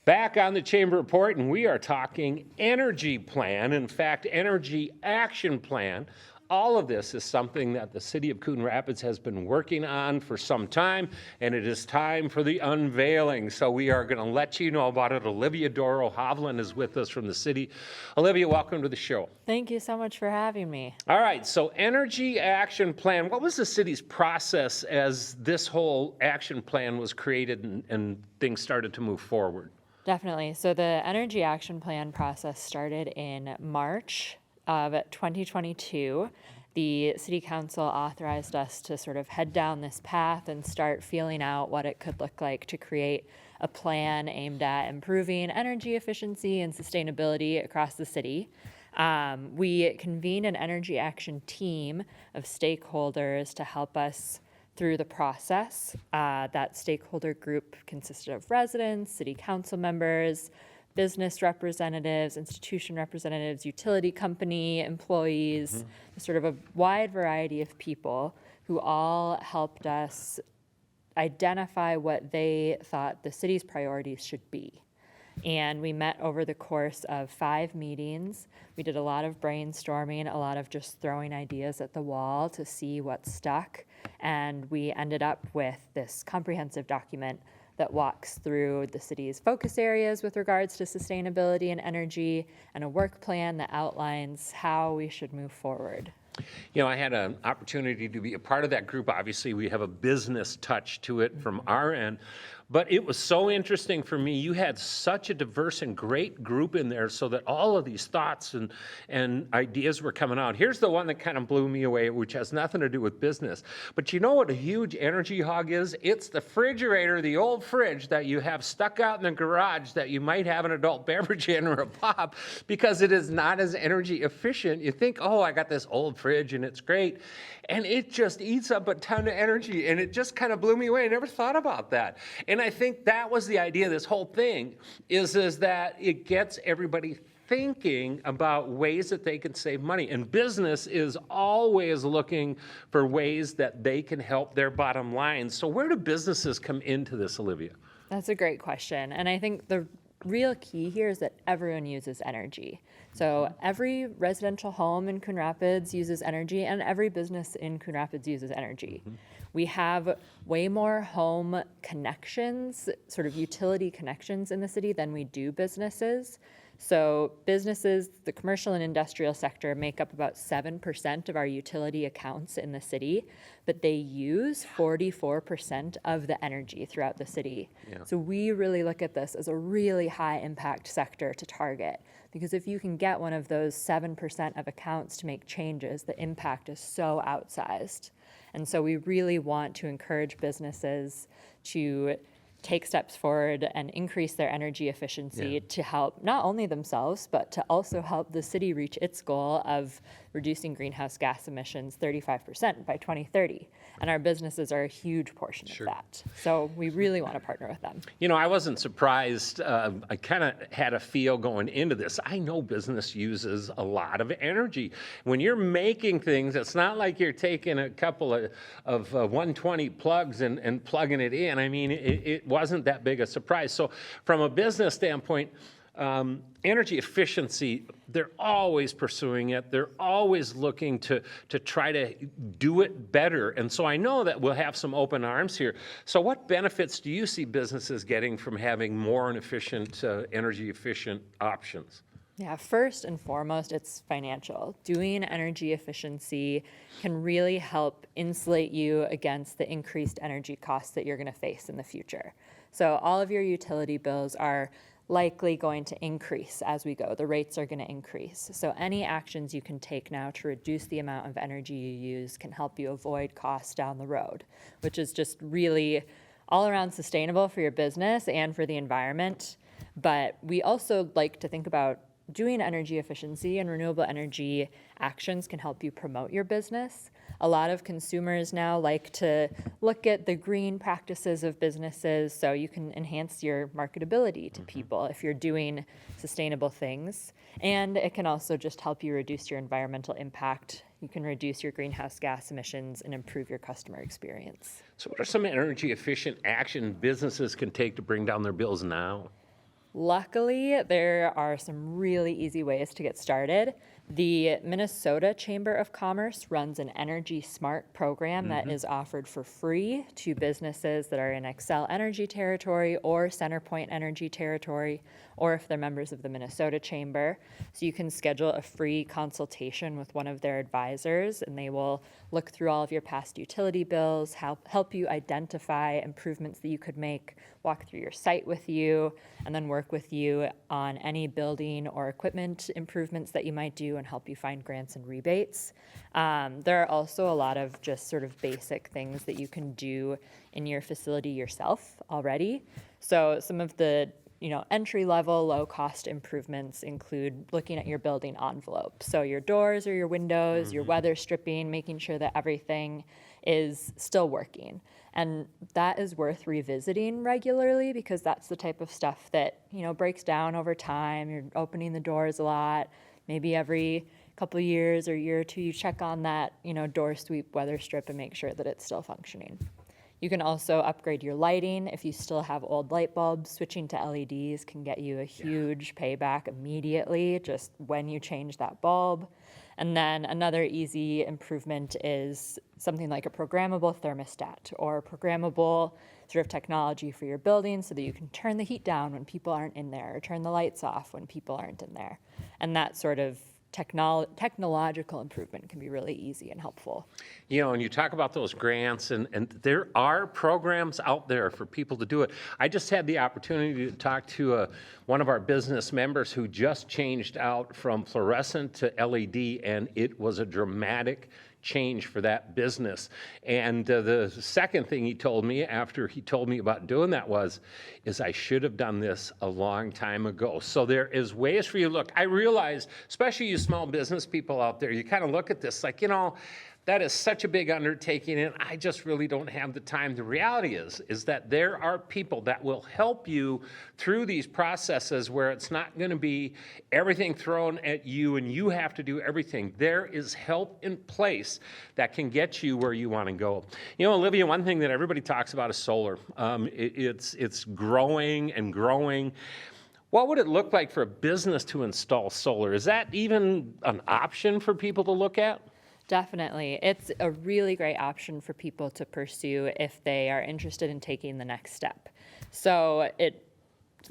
Back on the Chamber Report, and we are talking energy plan. In fact, energy action plan. All of this is something that the city of Coon Rapids has been working on for some time, and it is time for the unveiling. So we are going to let you know about it. Olivia Dorow Hovland is with us from the city. Olivia, welcome to the show. Thank you so much for having me. All right, so energy action plan. What was the city's process as this whole action plan was created and things started to move forward? Definitely. So the Energy Action Plan process started in March of 2022. The City Council authorized us to sort of head down this path and start feeling out what it could look like to create a plan aimed at improving energy efficiency and sustainability across the city. We convened an energy action team of stakeholders to help us through the process. That stakeholder group consisted of residents, city council members, business representatives, institution representatives, utility company employees, sort of a wide variety of people who all helped us identify what they thought the city's priorities should be. And we met over the course of 5 meetings. We did a lot of brainstorming, a lot of just throwing ideas at the wall to see what stuck. And we ended up with this comprehensive document that walks through the city's focus areas with regards to sustainability and energy, and a work plan that outlines how we should move forward. You know, I had an opportunity to be a part of that group. Obviously, we have a business touch to it from our end, but it was so interesting for me. You had such a diverse and great group in there so that all of these thoughts and ideas were coming out. Here's the one that kind of blew me away, which has nothing to do with business. But you know what a huge energy hog is? It's the refrigerator, the old fridge that you have stuck out in the garage that you might have an adult beverage in or a pop, because it is not as energy efficient. You think, oh, I got this old fridge and it's great. And it just eats up a ton of energy. And it just kind of blew me away. I never thought about that. And I think that was the idea of this whole thing, is that it gets everybody thinking about ways that they can save money. And business is always looking for ways that they can help their bottom line. So where do businesses come into this, Olivia? That's a great question. And I think the real key here is that everyone uses energy. So every residential home in Coon Rapids uses energy, and every business in Coon Rapids uses energy. We have way more home connections, sort of utility connections in the city than we do businesses. So businesses, the commercial and industrial sector, make up about 7% of our utility accounts in the city, but they use 44% of the energy throughout the city. Yeah. So we really look at this as a really high impact sector to target, because if you can get one of those 7% of accounts to make changes, the impact is so outsized. And so we really want to encourage businesses to take steps forward and increase their energy efficiency to help not only themselves, but to also help the city reach its goal of reducing greenhouse gas emissions 35% by 2030. And our businesses are a huge portion of that. So we really want to partner with them. You know, I wasn't surprised. I kind of had a feel going into this. I know business uses a lot of energy. When you're making things, it's not like you're taking a couple of 120 plugs and plugging it in. I mean, it wasn't that big a surprise. So from a business standpoint, energy efficiency, they're always pursuing it. They're always looking to try to do it better. And so I know that we'll have some open arms here. So what benefits do you see businesses getting from having more and efficient, energy efficient options? Yeah, first and foremost, it's financial. Doing energy efficiency can really help insulate you against the increased energy costs that you're going to face in the future. So all of your utility bills are likely going to increase as we go. The rates are going to increase. So any actions you can take now to reduce the amount of energy you use can help you avoid costs down the road, which is just really all around sustainable for your business and for the environment. But we also like to think about doing energy efficiency, and renewable energy actions can help you promote your business. A lot of consumers now like to look at the green practices of businesses so you can enhance your marketability to people if you're doing sustainable things. And it can also just help you reduce your environmental impact. You can reduce your greenhouse gas emissions and improve your customer experience. So what are some energy efficient action businesses can take to bring down their bills now? Luckily, there are some really easy ways to get started. The Minnesota Chamber of Commerce runs an Energy Smart program that is offered for free to businesses that are in Xcel Energy territory or CenterPoint Energy territory, or if they're members of the Minnesota Chamber. So you can schedule a free consultation with one of their advisors, and they will look through all of your past utility bills, help you identify improvements that you could make, walk through your site with you, and then work with you on any building or equipment improvements that you might do and help you find grants and rebates. There are also a lot of just sort of basic things that you can do in your facility yourself already. So some of the entry-level, low-cost improvements include looking at your building envelope. So your doors or your windows, your weather stripping, making sure that everything is still working. And that is worth revisiting regularly because that's the type of stuff that, breaks down over time. You're opening the doors a lot. Maybe every couple of years or year or two, you check on that, door sweep, weather strip, and make sure that it's still functioning. You can also upgrade your lighting. If you still have old light bulbs, switching to LEDs can get you a huge payback immediately, just when you change that bulb. And then another easy improvement is something like a programmable thermostat or programmable sort of technology for your building so that you can turn the heat down when people aren't in there or turn the lights off when people aren't in there. And that sort of technological improvement can be really easy and helpful. And you talk about those grants, and there are programs out there for people to do it. I just had the opportunity to talk to one of our business members who just changed out from fluorescent to LED, and it was a dramatic change for that business. And the second thing he told me after he told me about doing that is I should have done this a long time ago. So there is ways for you to look. I realize, especially you small business people out there, you kind of look at this like, that is such a big undertaking, and I just really don't have the time. The reality is that there are people that will help you through these processes where it's not going to be everything thrown at you and you have to do everything. There is help in place that can get you where you want to go. Olivia, one thing that everybody talks about is solar. It's growing and growing. What would it look like for a business to install solar? Is that even an option for people to look at? Definitely. It's a really great option for people to pursue if they are interested in taking the next step. So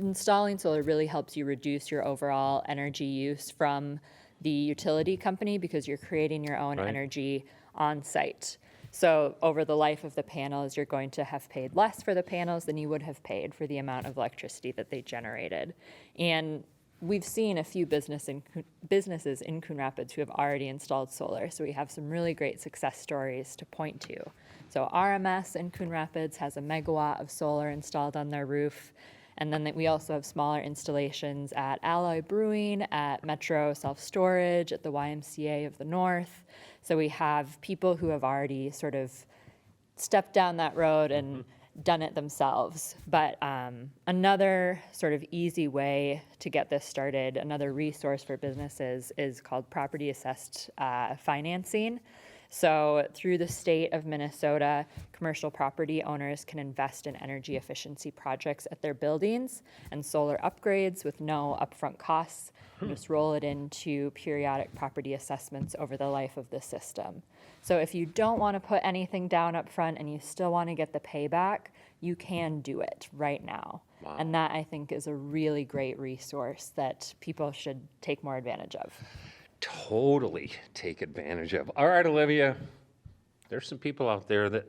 installing solar really helps you reduce your overall energy use from the utility company because you're creating your own energy on site. So over the life of the panels, you're going to have paid less for the panels than you would have paid for the amount of electricity that they generated. And we've seen a few businesses in Coon Rapids who have already installed solar, so we have some really great success stories to point to. So RMS in Coon Rapids has 1 megawatt of solar installed on their roof, and then we also have smaller installations at Alloy Brewing, at Metro Self Storage, at the YMCA of the North. So we have people who have already sort of stepped down that road and done it themselves. But another sort of easy way to get this started, another resource for businesses is called property assessed financing. So through the state of Minnesota, commercial property owners can invest in energy efficiency projects at their buildings and solar upgrades with no upfront costs. And just roll it into periodic property assessments over the life of the system. So if you don't want to put anything down up front and you still want to get the payback, you can do it right now. Wow. And that, I think, is a really great resource that people should take more advantage of. Totally take advantage of. All right, Olivia, there's some people out there that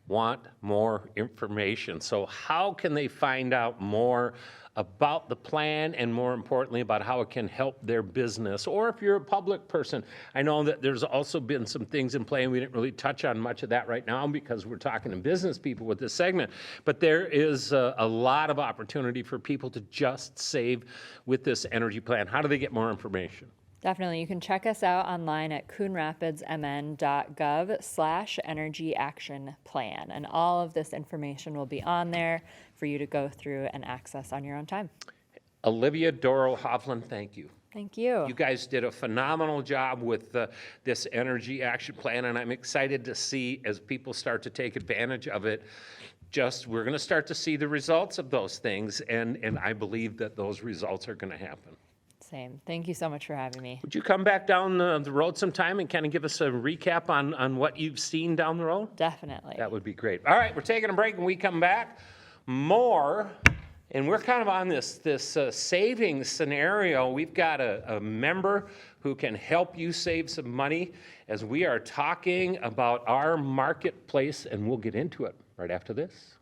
want more information. So how can they find out more about the plan and, more importantly, about how it can help their business? Or if you're a public person, I know that there's also been some things in play, and we didn't really touch on much of that right now because we're talking to business people with this segment, but there is a lot of opportunity for people to just save with this energy plan. How do they get more information? Definitely. You can check us out online at coonrapidsmn.gov/energy action plan. And all of this information will be on there for you to go through and access on your own time. Olivia Dorow Hovland, thank you. Thank you. You guys did a phenomenal job with this energy action plan, and I'm excited to see as people start to take advantage of it, we're going to start to see the results of those things, and I believe that those results are going to happen. Same. Thank you so much for having me. Would you come back down the road sometime and kind of give us a recap on what you've seen down the road? Definitely. That would be great. All right, we're taking a break, and we come back more, and we're kind of on this savings scenario. We've got a member who can help you save some money as we are talking about our marketplace, and we'll get into it right after this.